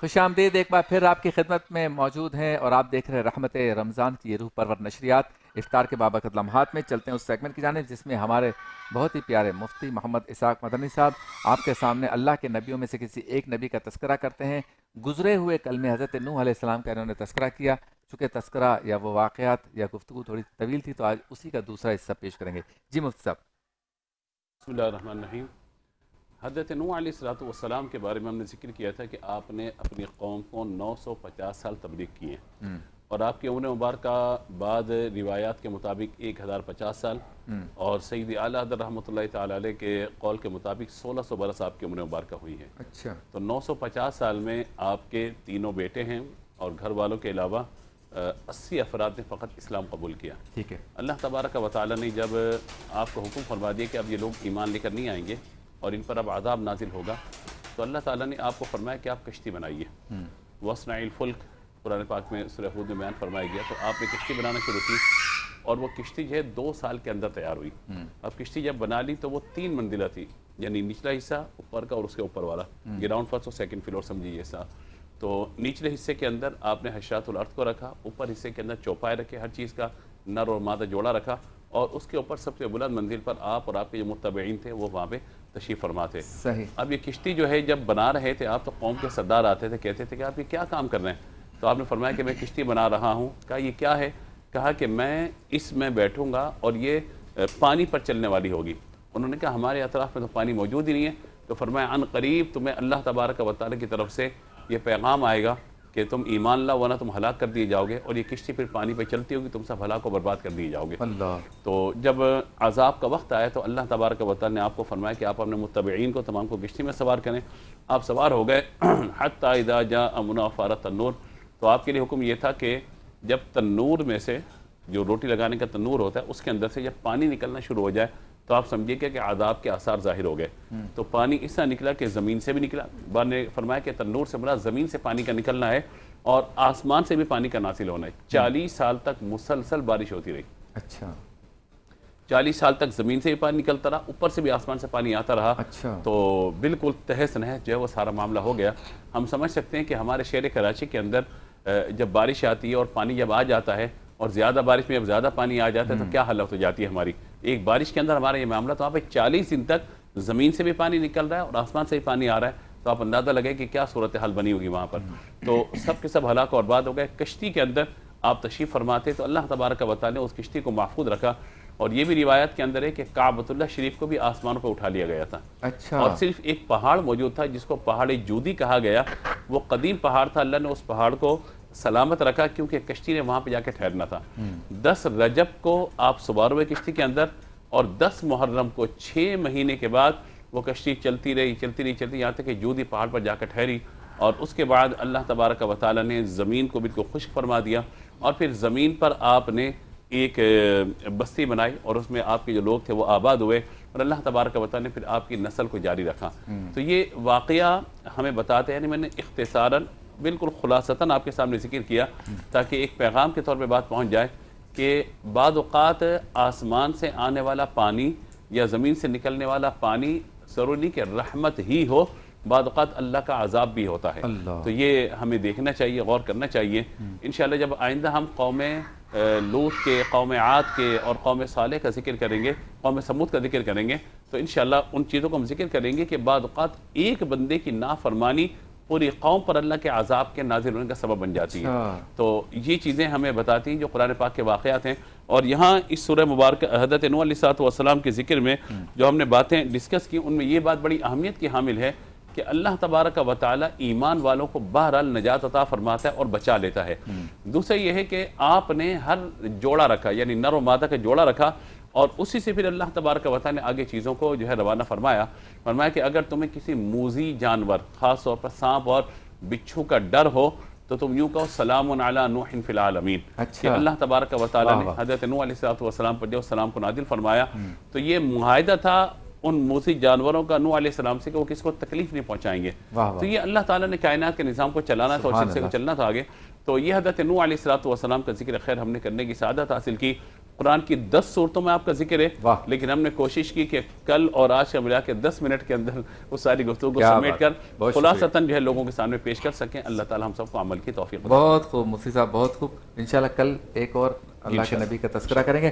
खुश आमदीद एक बार फिर आपकी खिदमत में मौजूद हैं और आप देख रहे हैं रहमत रमज़ान की ये रूह परवर नशरियात। इफ्तार के बाबरकत लम्हात में चलते हैं उस सेगमेंट की जानिब जिसमें हमारे बहुत ही प्यारे मुफ्ती मोहम्मद इसाक मदनी साहब आपके सामने अल्लाह के नबियों में से किसी एक नबी का तस्करा करते हैं। गुजरे हुए कल में हज़रत नूह अलैहिस्सलाम का इन्होंने तस्करा किया। चूँकि तस्करा या वो वाक़यात या गुफ्तगू थोड़ी तवील थी तो आज उसी का दूसरा हिस्सा पेश करेंगे। जी मुफ्ती साहब। बिस्मिल्लाहिर्रहमानिर्रहीम। हज़रत नूह अलैहिस्सलाम के बारे में हमने जिक्र किया था कि आपने अपनी कौम को 950 साल तबलीग की है और आपकी उम्र मुबारक बाद रिवायात के मुताबिक 1050 साल और सैयद आला हज़रत रहमतुल्लाहि तआला अलैह के कौल के मुताबिक 1600 बरस आपकी उम्र मुबारक हुई है। अच्छा, तो 950 साल में आपके तीनों बेटे हैं और घर वालों के अलावा 80 अफराद ने फ़कत इस्लाम कबूल किया। ठीक है। अल्लाह तबारक व तआला ने जब आपको हुक्म फरमा दिया कि अब ये लोग ईमान लेकर नहीं आएंगे और इन पर अब आज़ाब नाजिल होगा, तो अल्लाह ताला ने आपको फरमाया कि आप कश्ती बनाइए। वस्नाइल फुल्क कुरान पाक में सूरह हूद में बयान फरमाया गया। तो आपने कश्ती बनाना शुरू की और वो कश्ती जो है 2 साल के अंदर तैयार हुई। अब कश्ती जब बना ली तो वो 3 मंजिला थी, यानी निचला हिस्सा ऊपर का और उसके ऊपर वाला, ग्राउंड फर्स्ट और सेकंड फ्लोर समझिए ऐसा। तो निचले हिस्से के अंदर आपने हशरातुल अर्थ को रखा, ऊपर हिस्से के अंदर चौपाए रखे, हर चीज़ का नर और मादा जोड़ा रखा और उसके ऊपर सबसे बुलंद मंजिल पर आप और आपके जो मुत्तबईन थे वो वहाँ पे तशरीफ़ फरमा थे। सही। अब ये किश्ती जो है जब बना रहे थे आप, तो कौम के सरदार आते थे, कहते थे कि आप ये क्या काम कर रहे हैं? तो आपने फरमाया कि मैं किश्ती बना रहा हूँ। कहा ये क्या है? कहा कि मैं इसमें बैठूँगा और ये पानी पर चलने वाली होगी। उन्होंने कहा हमारे अतराफ़ में तो पानी मौजूद ही नहीं है। तो फरमाया अन करीब तुम्हें अल्लाह तबारक व तआला की तरफ से ये पैगाम आएगा कि तुम ईमान लाओ वरना तुम हलाक कर दिए जाओगे, और ये किश्ती फिर पानी पे चलती होगी, तुम सब हलाक को बर्बाद कर दिए जाओगे। अल्लाह। तो जब अज़ाब का वक्त आया तो अल्लाह तबारक व तआला ने आपको फरमाया कि आप अपने मुत्तबईन को तमाम को किश्ती में सवार करें। आप सवार हो गए हत्ता इज़ा जाअ अमरुना फ़ारत तन्नूर। तो आपके लिए हुक्म ये था कि जब तन्नूर में से, जो रोटी लगाने का तन्नूर होता है, उसके अंदर से जब पानी निकलना शुरू हो जाए तो आप समझिए कि आज़ाब के आसार ज़ाहिर हो गए। तो पानी इस तरह निकला कि ज़मीन से भी निकला। बाद ने फरमाया कि तन्नूर से मुराद ज़मीन से पानी का निकलना है और आसमान से भी पानी का नासिल होना है। 40 साल तक मुसलसल बारिश होती रही। अच्छा, 40 साल तक ज़मीन से भी पानी निकलता रहा, ऊपर से भी आसमान से पानी आता रहा। अच्छा। तो बिल्कुल तहस नहस जो है वो सारा मामला हो गया। हम समझ सकते हैं कि हमारे शहर कराची के अंदर जब बारिश आती है और पानी जब आ जाता है और ज़्यादा बारिश में जब ज़्यादा पानी आ जाता है तो क्या हालत हो जाती है हमारी। एक बारिश के अंदर हमारा ये मामला, तो वहाँ पे 40 दिन तक ज़मीन से भी पानी निकल रहा है और आसमान से भी पानी आ रहा है। तो आप अंदाज़ा लगे कि क्या सूरत हाल बनी होगी वहाँ पर। तो सब के सब हलाक और बर्बाद हो गए। कश्ती के अंदर आप तशरीफ़ फरमाते तो अल्लाह तबारक व तआला ने उस कश्ती को महफूज रखा। और ये भी रिवायत के अंदर है कि काबतुल्लाह शरीफ को भी आसमानों पर उठा लिया गया था। अच्छा। और सिर्फ एक पहाड़ मौजूद था जिसको पहाड़ जूदी कहा गया। वो कदीम पहाड़ था, अल्लाह ने उस पहाड़ को सलामत रखा क्योंकि कश्ती ने वहाँ पे जाके ठहरना था। 10 रजब को आप सवार हुए किश्ती के अंदर और 10 मुहर्रम को 6 महीने के बाद वो कश्ती चलती रही यहाँ तक कि जूदी पहाड़ पर जाकर ठहरी। और उसके बाद अल्लाह तबारक व तआला ने ज़मीन को बिल्कुल खुश्क फरमा दिया और फिर ज़मीन पर आपने एक बस्ती बनाई और उसमें आपके जो लोग थे वो आबाद हुए और अल्लाह तबारक व तआला ने फिर आपकी नस्ल को जारी रखा। तो ये वाक़या हमें बताते हैं, मैंने इख्तिसारन बिल्कुल खुलासतन आपके सामने जिक्र किया ताकि एक पैगाम के तौर पे बात पहुंच जाए कि बाद औक़ात आसमान से आने वाला पानी या ज़मीन से निकलने वाला पानी ज़रूरी नहीं कि रहमत ही हो, बाद औक़ात अल्लाह का अज़ाब भी होता है। तो ये हमें देखना चाहिए, गौर करना चाहिए। इंशाअल्लाह जब आइंदा हम कौम लूत के, कौम आद के और कौम सालेह का जिक्र करेंगे, कौम समूद का जिक्र करेंगे, तो इंशाअल्लाह उन चीज़ों को हम जिक्र करेंगे कि बाद औक़ात एक बंदे की नाफरमानी पूरी कौम पर अल्लाह के अज़ाब के नाज़िल होने का सबब बन जाती है। तो ये चीज़ें हमें बताती हैं जो कुरान पाक के वाक़यात हैं। और यहाँ इस सूरह मुबारक हज़रत नूह अलैहिस्सलाम के ज़िक्र में जो हमने बातें डिस्कस की उनमें ये बात बड़ी अहमियत की हामिल है कि अल्लाह तबारक व तआला ईमान वालों को बहरहाल नजात अता फरमाता है और बचा लेता है। दूसरा ये है कि आपने हर जोड़ा रखा, यानी नर व मादा का जोड़ा रखा और उसी से फिर अल्लाह तबारक व तआला ने आगे चीज़ों को जो है रवाना फरमाया कि अगर तुम्हें किसी मूज़ी जानवर, ख़ास तौर पर सांप और बिच्छू का डर हो तो तुम यूँ कहो सलामुन अला नूहिन फिल आलमीन। अच्छा। अल्लाह तबारक व तआला ने हज़रत नूह अलैहिस्सलाम पर जो सलाम को नाजिल फरमाया तो ये मुआहिदा था उन मूसी जानवरों का नूह अलैहिस्सलाम से कि वो किसको तकलीफ नहीं पहुँचाएंगे। तो ये अल्लाह ताला ने कायनात के निज़ाम को चलाना था और सिलसिले को चलना था आगे। तो ये हज़रत नूह अलैहिस्सलाम का जिक्र खैर हमने करने की सआदत हासिल की। قرآن کی 10 صورتوں میں آپ کا ذکر ہے، واہ۔ لیکن ہم نے کوشش کی کہ کل اور آج کا ملا کے 10 منٹ کے اندر وہ ساری گفتگو کو کیا سمیٹ بات، کر بہت خلاصتاً جو ہے لوگوں کے سامنے پیش کر سکیں۔ اللہ تعالیٰ ہم سب کو عمل کی توفیق عطا بہت خوب مفتی صاحب، بہت خوب، انشاءاللہ کل ایک اور اللہ کے نبی کا تذکرہ کریں گے۔